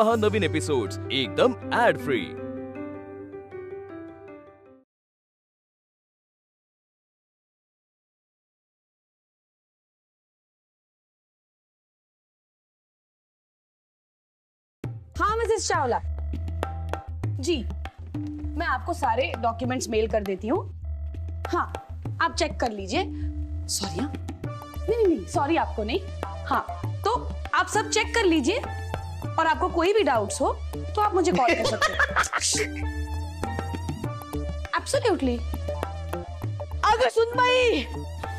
पहा नवीन एपिसोड्स एकदम add free. हाँ मिसेस चावला जी, मैं आपको सारे डॉक्यूमेंट्स मेल कर देती हूँ। हाँ, आप चेक कर लीजिए। सॉरी, हाँ नहीं सॉरी आपको नहीं। हाँ, तो आप सब चेक कर लीजिए और आपको कोई भी डाउट्स हो तो आप मुझे कॉल कर सकते हैं। एब्सोल्युटली। अगं सुनबाई,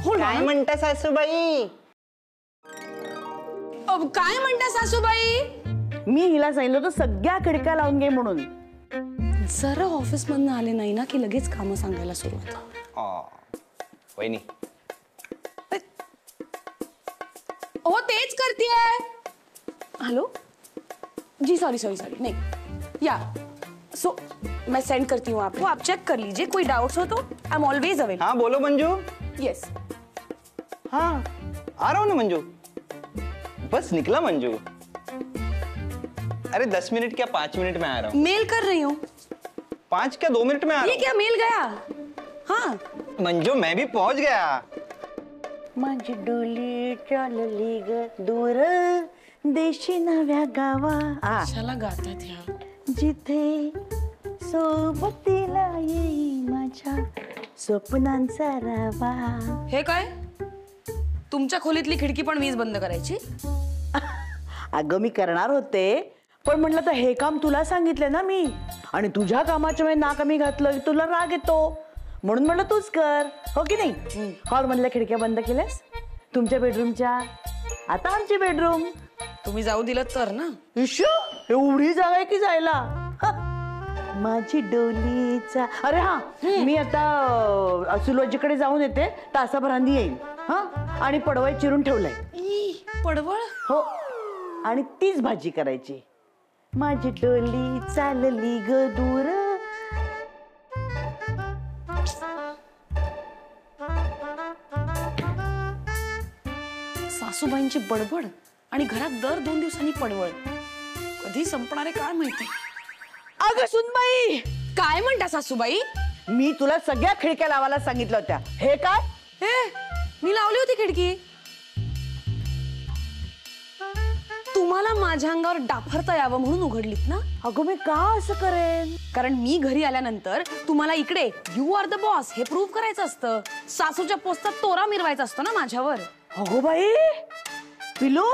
काय म्हणता सासूबाई? काय म्हणता सासूबाई? मी हिला सांगितलं होतं सगळ्या खिडक्या लावून घे म्हणून। जरा ऑफिस मधनं आले नाही ना की लगेच कामं सांगायला सुरुवात। वहिनी ओ तेज करती है। हेलो जी, सॉरी नहीं या सो मैं सेंड करती हूँ आपको, आप चेक कर लीजिए। कोई डाउट्स हो तो आई एम ऑलवेज अवेलेबल। हाँ बोलो मंजू। यस हाँ आ रहा हूँ ना मंजू, बस निकला मंजू। अरे 10 मिनट क्या 5 मिनट में आ रहा हूँ। मेल कर रही हूँ। 5 क्या 2 मिनट में आ रहा हूँ। ये क्या मेल गया? हाँ मंजू मैं भी पहुंच गया। माझी डोली चालली ग दूर देशी नव्या गावा। चला गाता था जिथे सोबतीला येई माझ्या स्वप्नांचा रावा। हे काय? तुमच्या खोलीतली खिडकी पण वीज बंद करायची? अगं मी करणार होते, पण म्हटलं तर हे काम तुला सांगितलं ना मी, आणि तुझ्या कामाच्या वेळी ना कमी घातलं तुला राग येतो, म्हणून म्हटलं तूच कर, हो की नाही? हॉल मधल्या खिडक्या बंद केल्यास, तुमच्या बेडरूमच्या, आता आमची बेडरूम। तुम्ही जाऊ दिलं तर ना। एवढी जागा आहे की जायला? माझी डोलीचा। अरे हा, मी आता सुलोजीकडे जाऊन येते, तासाभरांनी येईल। हा, आणि पडवळ चिरून ठेवलंय। पडवळ? हो, आणि तीच भाजी करायची। माझी डोली चालली ग दूर। सासूबाईंची बडबड आणि घरात दर 2 दिवसांनी पडवळ, कधी संपणार आहे काय माहिती। अगं सुनबाई, काय म्हणता सासूबाई? मी तुला सगळ्या खिडक्या लावायला सांगितलं होत्या, हे काय? हे मी लावली होती खिडकी। तुम्हाला माझ्या अंगावर डाफरता यावं म्हणून उघडलीत ना? अगं मी का असं करेन? कारण मी घरी आल्यानंतर तुम्हाला इकडे यू आर द बॉस हे प्रूव्ह करायचं असतं, सासूच्या पोस्टात तोरा मिरवायचा असतो ना माझ्यावर। अगो बाई, पिलू,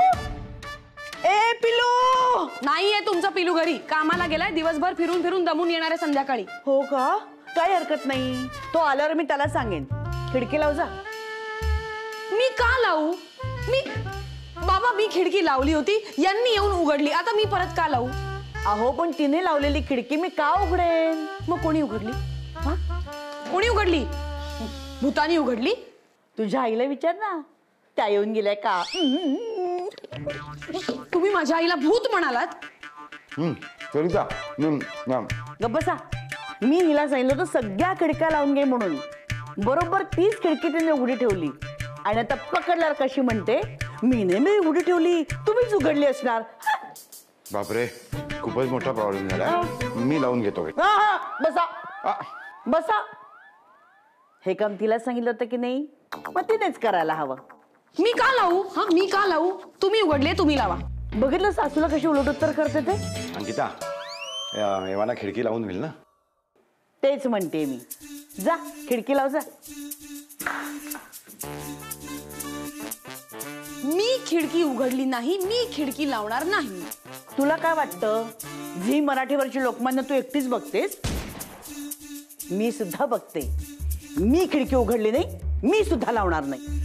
ए पिलू। नाहीये तुमचा पिलू घरी, कामाला गेलाय, दिवसभर फिरून फिरून दमून येणारे संध्याकाळी। हो का? काही हरकत नाही, तो आल्यावर मी त्याला सांगेन खिडकी लाव जा। मी का लावू? बाबा मी खिडकी लावली होती, यांनी येऊन उघडली, आता मी परत का लावू? अहो पण तिने लावलेली खिडकी मी का उघडेन? मग कोणी उघडली? हा, कोणी उघडली? भूतानी उघडली? तुझ्या आईला विचार ना, त्या येऊन गेल्या का? तुम्ही माझ्या आईला भूत म्हणालात? सरिता गप्प बसा, मी हिला सांगितलं होतं सगळ्या खिडक्या लावून घे म्हणून, बरोबर तीच खिडकी तिने उघडी ठेवली, आणि आता पकडल्यावर कशी म्हणते मी नेहमी उघडी ठेवली, तुम्हीच उघडली असणार। बापरे, खूपच मोठा प्रॉब्लेम झाला, मी लावून घेतो। बसा बसा, हे काम तिला सांगितलं होतं की नाही, मग तिनेच करायला हवं। मी का लावू? हा, मी का लावू? तुम्ही उघडले, तुम्ही लावा। बघितलं सासूला कशी उलटउत्तर करते ते? अंकिता, एव्हाना खिडकी लावून होईल ना? तेच म्हणते मी, जा खिडकी लाव जा। मी खिडकी उघडली नाही, मी खिडकी लावणार नाही। तुला काय वाटतं, झी मराठीवरची लोकमान्य तू एकटीच बघतेस? मी सुद्धा बघते, मी खिडकी उघडली नाही, मी सुद्धा लावणार नाही।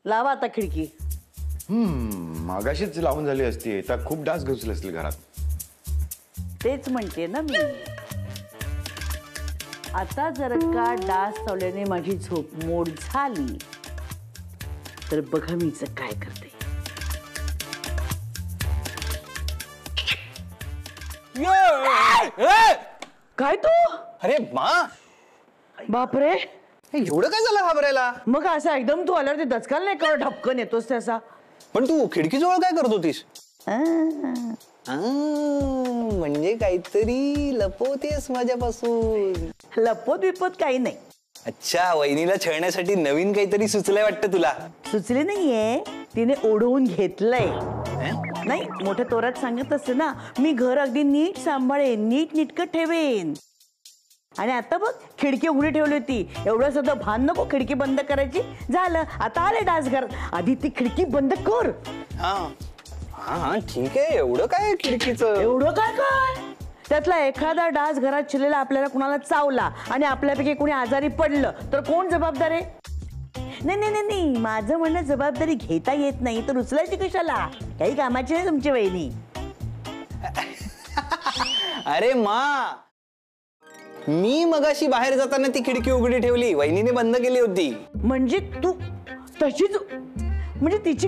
लावा आता खिडकी। मागाशीच लावून झाली असती, तर खूप डास घुसले असतील घरात। तेच म्हणते ना मी, आता जर का डास चावल्याने माझी झोप मोड झाली तर बघा मी काय करते। ये! काय तू? अरे माँ, बापरे, एवढं काय झालं घाबरायला? मग असं एकदम तू आल्यावर ते दचकाल नाही कर ढपकन येतोस त्याचा. पण तू खिडकीजवळ काय करत होतीस? आ, म्हणजे काहीतरी लपवतेस माझ्यापासून. लपत बिपत काही नाही. अच्छा, वहिनीला छळण्यासाठी नवीन काहीतरी सुचलंय वाटतं तुला. सुचले नाहीये, तिने ओढवून घेतलंय. नाही मोठ्या तोरात सांगत असते ना, मी घर अगदी नीट सांभाळेन, नीट नीटकं ठेवेन. आणि आता बघ खिडकी उघडी ठेवली होती, एवढं सगळं भान नको खिडकी बंद करायची. झालं आता आले डासघर, आधी ती खिडकी बंद कर. हा हा हा ठीक आहे. एवढं काय खिडकीचं? एवढं काय काय त्यातला एखादा डास घरात चिरलेला आपल्याला कुणाला चावला आणि आपल्यापैकी कोणी आजारी पडलं तर कोण जबाबदार आहे? नाही नाही नाही नाही, माझं म्हणणं जबाबदारी घेता येत नाही तर उचलायची कशाला? काही कामाची नाही तुमची वहिनी. अरे मा, मी मगाशी बाहेर जाताना ती खिडकी उघडी ठेवली, वहिनीने बंद केली होती. म्हणजे तू तशीच म्हणजे तिची.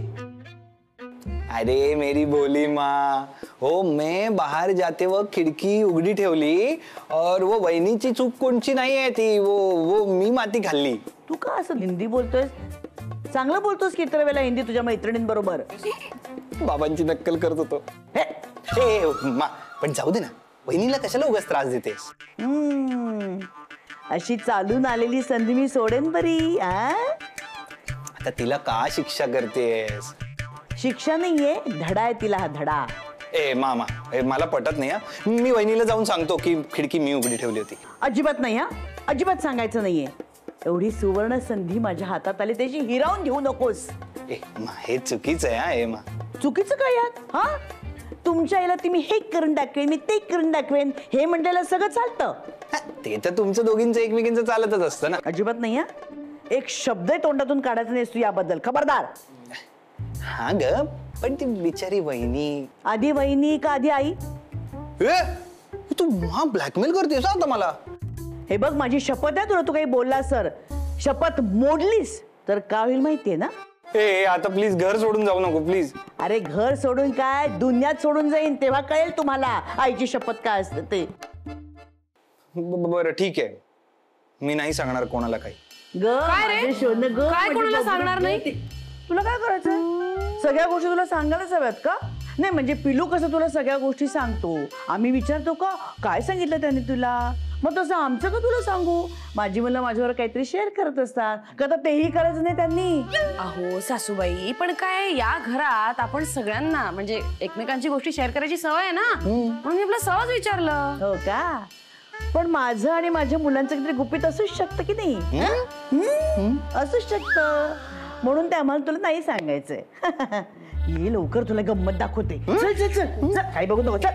अरे मेरी बोली माँ, हो मैं बाहर जाते वक्त खिड़की उघडी ठेवली और वो वहिनीची चूक कोणची नाही आहे ती, वो मी माती खाल्ली. तू का असं हिंदी बोलतोयस? चांगलं बोलतोस की इतर वेळेला हिंदी तुझ्या मैत्रिणींबरोबर. बाबांची नक्कल करत होतो. हे, मा, पण जाऊ दे ना, वहिनीला कशाला उगाच त्रास देतेस? अशी चालून आलेली संधी मी सोडेन बरी. आता तिला का शिक्षा करतेस? शिक्षा नाहीये, धडा आहे तिला, हा धडा. ए मामा, मला पटत नाही. मी वहिनीला जाऊन सांगतो की खिडकी मी उघडी ठेवली होती. अजिबात नाही हा, अजिबात सांगायचं नाहीये. एवढी सुवर्ण संधी माझ्या हातात आली, त्याची हिरावून घेऊ नकोस. हे चुकीचं आहे. हा ए मा, चुकीचं काय यात? हा, तुमच्या आईला ती मी हे करून दाखवेन, मी ते करून दाखवेन हे म्हटलेलं सगळं चालतं. ते तर तुमचं दोघींचं एकमेकींचं चालतच असतं ना. अजिबात नाही हा, एक शब्द तोंडातून काढायचा नाहीस तू याबद्दल, खबरदार. हा ग, पण ती बिचारी वहिनी. आधी वहिनी का आधी आई? तू ब्लॅकमेल करतेस आता मला. हे बघ माझी शपथ आहे तुला, तू काही बोलला सर शपथ मोडलीस तर काय होईल माहितीये ना? आता प्लीज घर सोडून जाऊ नको प्लीज. अरे घर सोडून काय, दुनियात सोडून जाईन तेव्हा कळेल तुम्हाला आईची शपथ काय असते ते. बरं ठीक आहे, मी नाही सांगणार कोणाला काही. काय रे? काय कोणाला सांगणार नाही? तुला काय करायचं? सगळ्या गोष्टी तुला सांगायलाच हव्यात का? नाही म्हणजे पिलू कसं तुला सगळ्या गोष्टी सांगतो, आम्ही विचारतो का काय सांगितलं त्याने तुला, मग तसं आमचं का तुला सांगू? माझी मुलं माझ्यावर काहीतरी शेअर करत असतात का, तर तेही करायचं नाही त्यांनी. अहो सासूबाई, पण काय या घरात आपण सगळ्यांना म्हणजे एकमेकांची गोष्टी शेअर करायची सवय आहे ना, म्हणून मी आपलं सहज विचारलं. हो का? पण माझं आणि माझ्या मुलांचं काहीतरी गुपित असूच शकतं की नाही? असूच शकतं, म्हणून ते आम्हाला तुला नाही सांगायचंय. ये लवकर तुला गंमत दाखवते. चल चल चल चल, काही बघू नको, चल.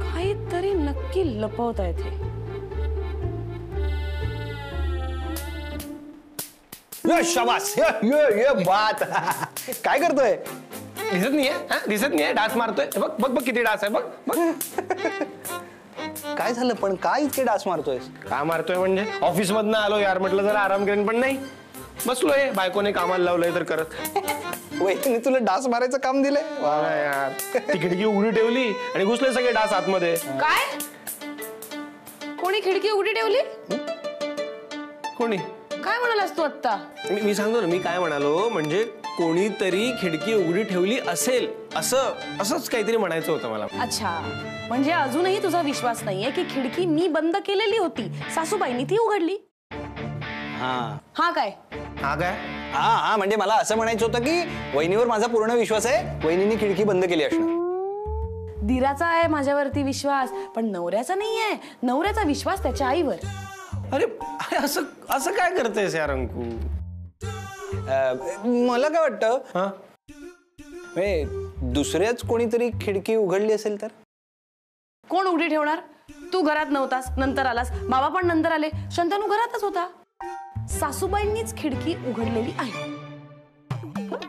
काहीतरी नक्की लपवत आहेत हे. शाबास, ये बात. काय करतोय? दिसत नाहीये? दिसत नाहीये? डास मारतोय. बघ बघ बघ किती डास आहे, बघ बघ. काय झालं पण, काय इतके डास मारतोयस? का मारतोय म्हणजे ऑफिस मधनं आलो यार, म्हटलं जरा आराम करेन, पण नाही बसलोय, बायकोने कामाला लावलंय तर करत. वहिनी तुला डास मारायचं काम दिलंय? वा यार, ती खिडकी उघडी ठेवली आणि घुसले सगळे डास आतमध्ये. काय? कोणी खिडकी उघडी ठेवली? कोणी? काय म्हणालास तू आता? मी सांगतो ना, मी काय म्हणालो म्हणजे कोणीतरी खिडकी उघडी ठेवली असेल, असंच काहीतरी म्हणायचं होतं मला. अच्छा, म्हणजे अजूनही तुझा विश्वास नाहीये की खिडकी मी बंद केलेली होती, सासूबाईंनी ती उघडली? हा काय? हा काय? हा म्हणजे मला असं म्हणायचं होतं की वहिनीवर माझा पूर्ण विश्वास आहे, वहिनीने खिडकी बंद केली असणार. दिराचा आहे माझ्यावरती विश्वास, पण नवऱ्याचा नाहीये. नवऱ्याचा विश्वास त्याच्या आईवर. अरे असं काय करतेस यार अंकू? मला काय वाटतं, दुसऱ्याच कोणीतरी खिडकी उघडली असेल तर? कोण उघडी ठेवणार? तू घरात नव्हतास, नंतर आलास, बाबा पण नंतर आले, शंतनू घरातच होता. सासूबाईंनीच खिडकी उघडलेली आहे.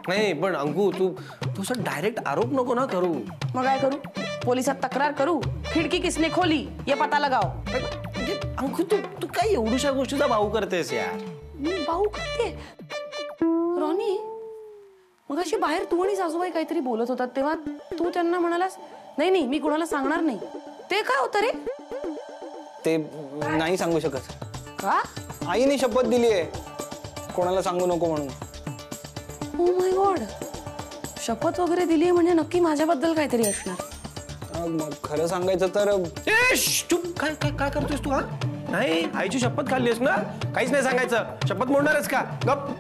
नाही पण अंकू, तू असं डायरेक्ट आरोप नको ना करू. मग काय करू? पोलिसात तक्रार करू? खिडकी किसने खोली ये पता लगाओ. म्हणजे अंकू, तू काय एवढ्याशा गोष्टीचा भाऊ करतेस यार? मी भाऊ करते? रॉनी, मग अशी बाहेर तू आणि सासूबाई काहीतरी बोलत होतात तेव्हा तू त्यांना म्हणालास नाही नाही मी कुणाला सांगणार नाही, ते काय होतं रे? ते नाही सांगू शकत. का? आईने शपथ दिली आहे कोणाला सांगू नको म्हणून. ओ माय गॉड, शपथ वगैरे दिली आहे म्हणजे नक्की माझ्याबद्दल काहीतरी असणार. मग खरं सांगायचं तर तू काय काय काय करतोयस तू? हा नाही, आईची शपथ खाल्लीस ना, काहीच नाही सांगायचं. शपथ मोडणारच का? गप.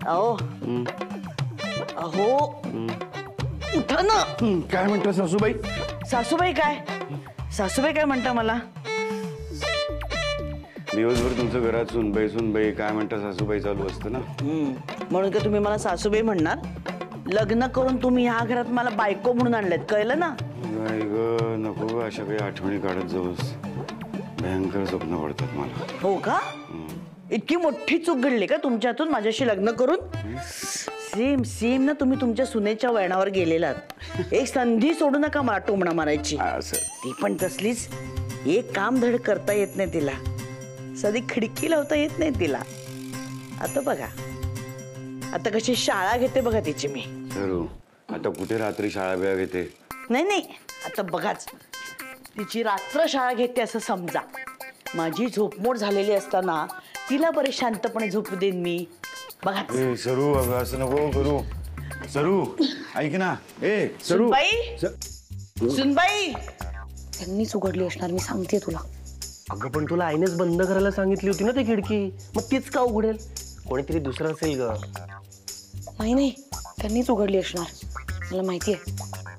अहो अहो उठा ना. काय म्हणतो सासूबाई? सासूबाई काय म्हणता मला? दिवसभर तुमचं घरात सुनबाई काय म्हणता सासूबाई चालू असतं ना. म्हणून का तुम्ही मला सासूबाई म्हणणार? लग्न करून तुम्ही ह्या घरात मला बायको म्हणून आणलेत, कळलं ना? नाही ग, नको ग, अशा काही आठवणी काढत जाऊस. भयंकर स्वप्न पडतात मला. हो का? इतकी मोठी चूक घडली का तुमच्या हातून माझ्याशी लग्न करून? सेम सेम ना, तुम्ही तुमच्या सुनेच्या वळणावर गेलेलात. एक संधी सोडू नका मला टोमणा मारायची. ती पण तसलीच. एक काम धड करता येत नाही तिला, साधी खिडकी लावता येत नाही तिला. आता बघा, आता कशी शाळा घेते बघा तिची मी. सरू, आता कुठे रात्री शाळा बिळा घेते? नाही, आता बघाच, तिची रात्र शाळा घेते असं समजा. माझी झोपमोड झालेली असताना तिला बरे शांतपणे झोपू देईन मी. बघा सरू, अगं असं नको करू. सरू ऐक ना. ए सरू. सुनबाई, त्यांनीच उघडली असणार, मी सांगते तुला. अगं पण तुला आईनेच बंद करायला सांगितली होती ना ती खिडकी, मग तीच का उघडेल? कोणीतरी दुसरं असेल ग. नाही, त्यांनीच उघडली असणार. मला माहितीये,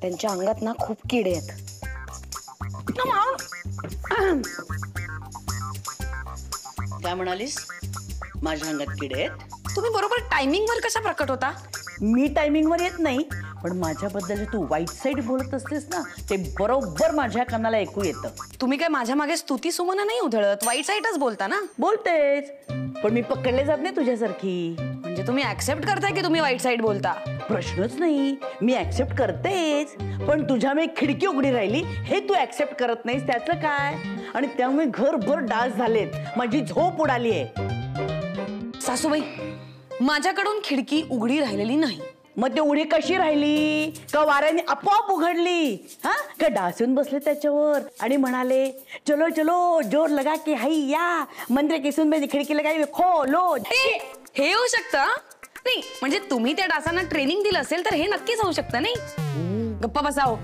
त्यांच्या अंगात ना खूप किडे आहेत. काय म्हणालीस? माझ्या अंगात किडे आहेत? तुम्ही बरोबर टायमिंग वर कशा प्रकट होता? मी टायमिंग वर येत नाही, पण माझ्याबद्दल तू वाईट साईड बोलत असतेस ना, ते बरोबर माझ्या कानाला ऐकू येतं. तुम्ही काय माझ्या मागे स्तुती सुमना नाही उधळत, वाईट साईडच बोलता ना. बोलतेच, पण मी पकडले जात नाही तुझ्यासारखी. म्हणजे तुम्ही ऍक्सेप्ट करताय की तुम्ही वाईट साईड बोलता? प्रश्नच नाही, मी ऍक्सेप्ट करतेच, पण तुझ्या मी खिडकी उघडी राहिली हे तू ऍक्सेप्ट करत नाहीस, त्याचं काय? आणि त्यामुळे घरभर डास झालेत, माझी झोप उडाली आहे. सासूबाई, माझ्याकडून खिडकी उघडी राहिलेली नाही. मग ते उडी कशी राहिली? का वाऱ्याने आपोआप उघडली? हा, का डास येऊन बसले त्याच्यावर आणि म्हणाले चलो चलो जोर लगा के हैया मंदिर की सुनबाई खिडकी लगाई खोलो. हे होऊ शकतं नाही, म्हणजे तुम्ही त्या डासांना ट्रेनिंग दिलं असेल तर हे नक्कीच होऊ शकतं. नाही, गप्पा बसाओ,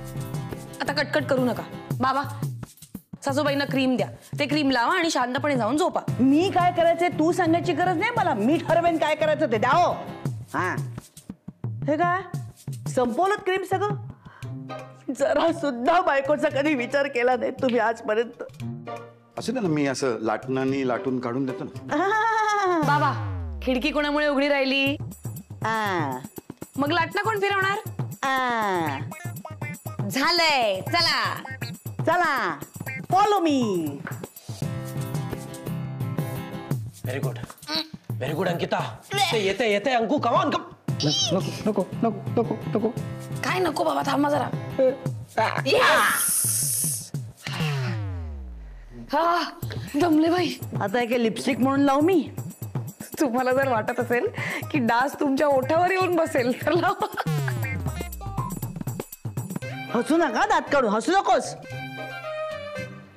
आता कटकट करू नका. बाबा, सासूबाईंना क्रीम द्या, ते क्रीम लावा आणि शांतपणे जाऊन झोपा. मी काय करायचंय तू सांगायची गरज नाही मला, मी ठरवेन काय करायचं ते. द्याओ. हा, हे काय संपवलं क्रीम सगळं? जरा सुद्धा बायकोचा कधी विचार केला नाही तुम्ही आजपर्यंत. असं ना, मी असं लाटणाने लाटून काढून देतो ना. बाबा, खिडकी कोणामुळे उघडी राहिली? मग लाटणं कोण फिरवणार? झालंय, चला follow me. Very good Ankita. येते अंकू, कमान. नको. काय नको बाबा, थांबा जरा. हा, दमले बाई. आता एक लिपस्टिक म्हणून लावू मी? तुम्हाला जर वाटत असेल की डास तुमच्या ओठावर येऊन बसेल तर लावा. हसू नका, दात काढून हसू नकोस.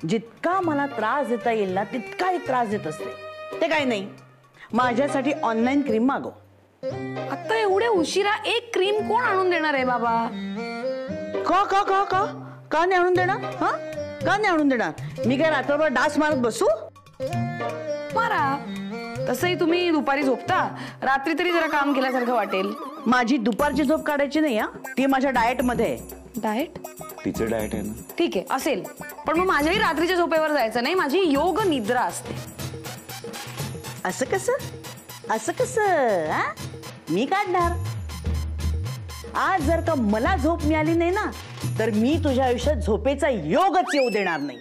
जितका मला त्रास देता येईल ना तितकाही त्रास देत असते. ते काय नाही, माझ्यासाठी ऑनलाईन क्रीम मागव. आता एवढे उशिरा एक क्रीम कोण आणून देणार आहे बाबा? का नाही आणून देणार? हा, का नाही आणून देणार? मी काय रात्रभर डास मारत बसू? मारा. तसंही तुम्ही दुपारी झोपता, रात्री तरी जरा काम केल्यासारखं वाटेल. माझी दुपारची झोप काढायची नाही हा, ती माझ्या डाएट मध्ये आहे. डाएट? तिचं डाएट आहे ना. ठीक आहे, असेल, पण मग माझ्याही रात्रीच्या झोपेवर जायचं नाही. माझी योग निद्रा असते. असं कसं हा? मी काढणार. आज जर का मला झोप मिळाली नाही ना तर मी तुझ्या आयुष्यात झोपेचा योगच येऊ देणार नाही.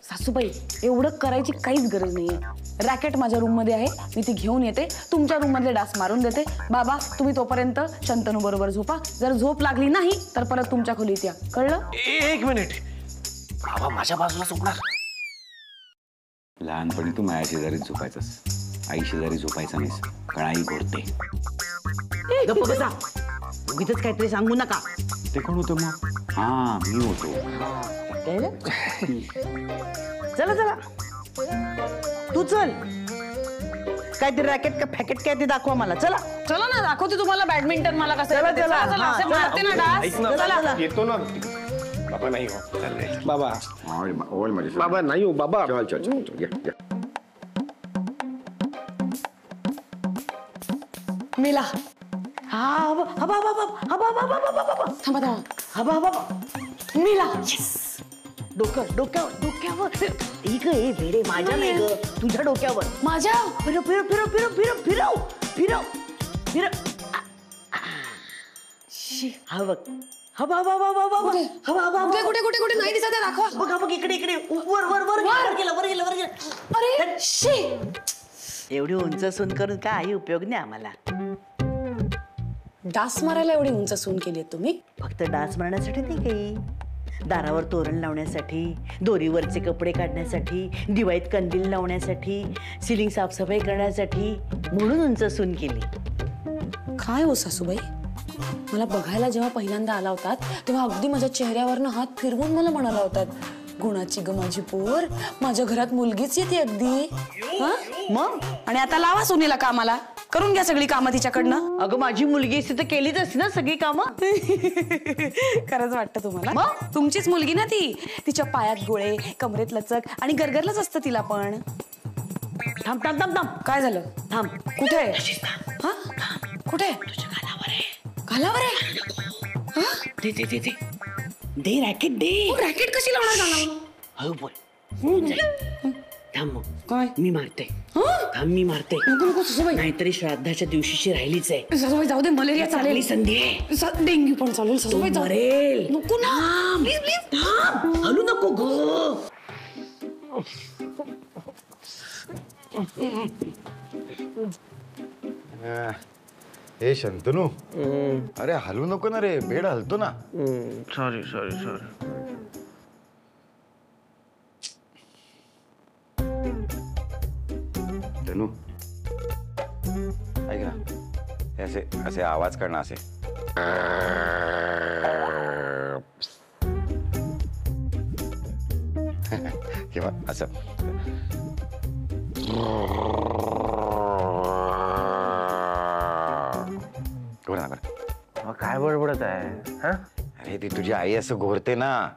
सासूबाई, एवढं करायची काहीच गरज नाहीये. रॅकेट माझ्या रूम मध्ये आहे, मी ती घेऊन येते, तुमच्या रूम मधले डास मारून देते. बाबा, तुम्ही तोपर्यंत शंतनू बरोबर झोपा. जर झोप लागली नाही तर परत तुमच्या खोलीत या, कळलं? एक मिनिट. बाबा माझ्या बाजूला झोपणार? लहानपणी तू माझ्या शेजारीच झोपायचास, आई शेजारी झोपायचा नाहीस, कारण आई घोरते. गप्प बसा, उगीच काहीतरी सांगू नका. ते कोण होतं मग? हा, मी होतो. चला चला, तू चल. काहीतरी रॅकेट का फॅकेट काय ते दाखवा मला. चला चला ना, दाखवते तुम्हाला बॅडमिंटन मला कसं चला, येतं ते. चला. चला, असे हा, मारते ना डास. ऐक ना, चला. येतो ना. बाबा नाही हो, चाललंय. बाबा बाबा नाही हो बाबा. मिला. हा हबा हबा हबा हबा हबा हबा हबा थांबा थांबा. हबा हबा. मिला. डोक्यावर डोक्यावर डोक्यावर. ठीक आहे भेडे, माझ्या नाही ग, तुझ्या डोक्यावर. माझ्या. फिरव फिरव फिरव फिरव फिरव फिरव फिरव फिरव. हा बघ. हबा हबा हबा हबा हबा हबा हबा. कुठे कुठे कुठे कुठे नाही दिसत आहे, दाखवा. बघ हा बघ, इकडे इकडे वर वर वर वर गेला वर गेला वर गेला. अरे शी. एवढी उंच सून करून काही उपयोग नाही आम्हाला. डास मारायला एवढी उंच सून केली तुम्ही? फक्त डास मारण्यासाठी नाही काही, दारावर तोरण लावण्यासाठी, दोरीवरचे कपडे काढण्यासाठी, दिवाळीत कंदील लावण्यासाठी, सिलिंग साफसफाई करण्यासाठी, म्हणून उंच सून केली. काय हो सासूबाई, मला बघायला जेव्हा पहिल्यांदा आला होतात तेव्हा अगदी माझ्या चेहऱ्यावरनं हात फिरवून मला म्हणाला होतात, गुणाची ग माझी पोर, माझ्या घरात मुलगीच येते अगदी. मग आणि आता लावा सुनीला कामाला, करून घ्या सगळी कामं तिच्याकडनं. अगं माझी मुलगी असती तर केलीच असती ना सगळी कामं. खरंच वाटतं तुम्हाला? तुमचीच मुलगी ना ती, तिच्या पायात गोळे, कमरेत लचक आणि गरगरलंच असतं तिला पण. थांब थांब थांब थांब. काय झालं? थांब. कुठे? हा कुठे? तुझ्या गालावर आहे. घालावर आहे. दे दे दे दे दे रॅकेट दे. रॅकेट कशी लावणार घालावर? हळू बोल. थांब मग. काय? मी मारते. थांब मी मारते. नको नको सासूबाई. नाहीतरी श्राद्धाच्या दिवशीची राहिलीच आहे. सासूबाई जाऊ दे, मलेरिया चांगली चालेल, संधी आहे. डेंग्यू पण चालेल. सासूबाई जाऊ दे. मरेल. नको ना, प्लीज प्लीज. थांब, हलू नको ग. हे शंतनू, अरे हलू नको ना रे, बेड हलतो ना. Sorry sorry sorry. तनू ऐक ना, हे असे असे आवाज करणं असे. किंवा असं. काय बडबडत आहे? हा, अरे ती तुझी आई असं घोरते ना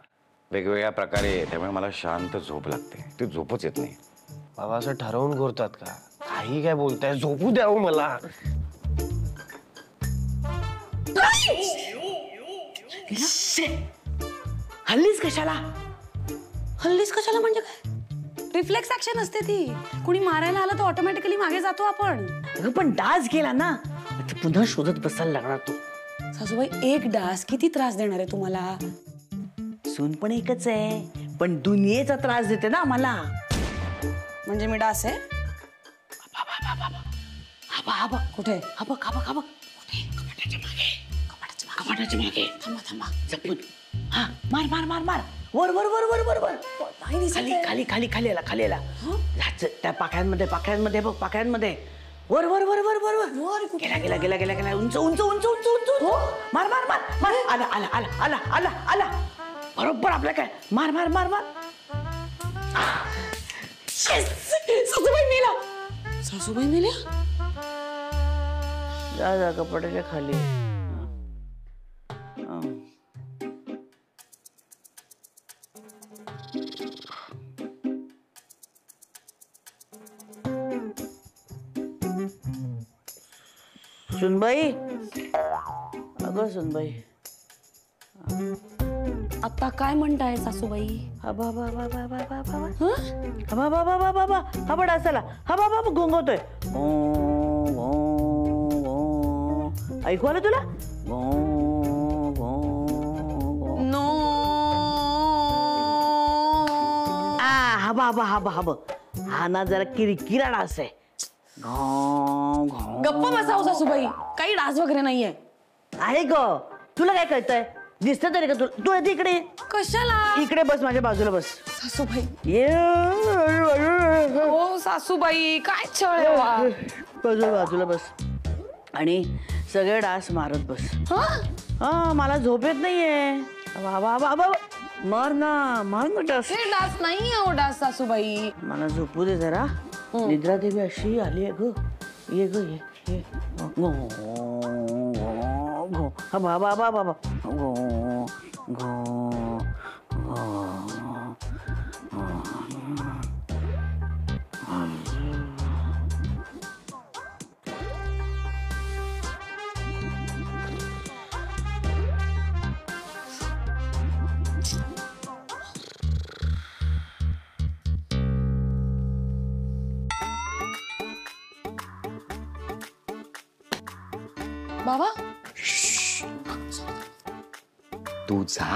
वेगवेगळ्या प्रकारे, त्यामुळे मला शांत झोप लागते. ती झोपच येत नाही. बाबा असं ठरवून करतात का? काही काय बोलताय, झोपू द्या हो मला. हल्लीच कशाला? हल्लीच कशाला म्हणजे काय? रिफ्लेक्स ऍक्शन असते ती. कुणी मारायला आलं तर ऑटोमॅटिकली मागे जातो आपण. अगं पण डास गेला ना, आता पुन्हा शोधत बसायला लागणार तू. सासूबाई, एक डास किती त्रास देणार आहे तुम्हाला? सून पण एकच आहे, पण दुनियेचा त्रास देते ना आम्हाला. म्हणजे मी डास आहे? हबा हबा. कुठे? हबा हबा हबा. कुठे? कपाटाच्या मागे. कपाटाच्या मागे. थांबा थांबा. जपून. हा, मार मार मार मार. वर वर वर वर वर वर. नाही दिसत खाली आहे. खाली खाली खाली आला खाली आला. त्या पाकळ्यांमध्ये पाकळ्यांमध्ये बघ, पाकळ्यांमध्ये. वर वर वर वर वर वर. वर कुठे? गेला गेला गेला गेला गेला. उंच उंच उंच उंच उंच. मार मार मार मार. आला आला आला आला आला आला. बरोबर आपल्या काय. मार मार मार मार. सासूबाई मेला. सासूबाई मेल्या? जा जा कपाटाच्या खाली. सुनबाई, अगं सुनबाई. आता काय म्हणताय सासूबाई? हबा हबा हबा हबा हबा हबा. हबा हबा हबा हबा हबा. हबा डासाला. हबा हबा घोंगवतोय. ऐकू आलं तुला? नो. हबा हबा हबा हबा. हा ना जरा किरकिरा डास आहे. गप्पा बसाव सासूबाई, काही डास वगैरे नाहीये. आहे ग, तुला काय कळतंय? दिसत तरी का तुला? तू इकडे. कशाला? इकडे बस, माझ्या बाजूला बस. सासूबाई, ये हो सासूबाई काय छळ आहे वा. बाजूला बस आणि सगळे डास मारत बस. हा मला झोप येत नाहीये. वा वा वा वा मार ना डास. हे डास नाही आहे डास सासूबाई. मला झोपू दे जरा. निद्रा देवी अशी आली आहे ग. ये ग ये गो गो हा बाबा बाबा गो गो बाबा तू जा.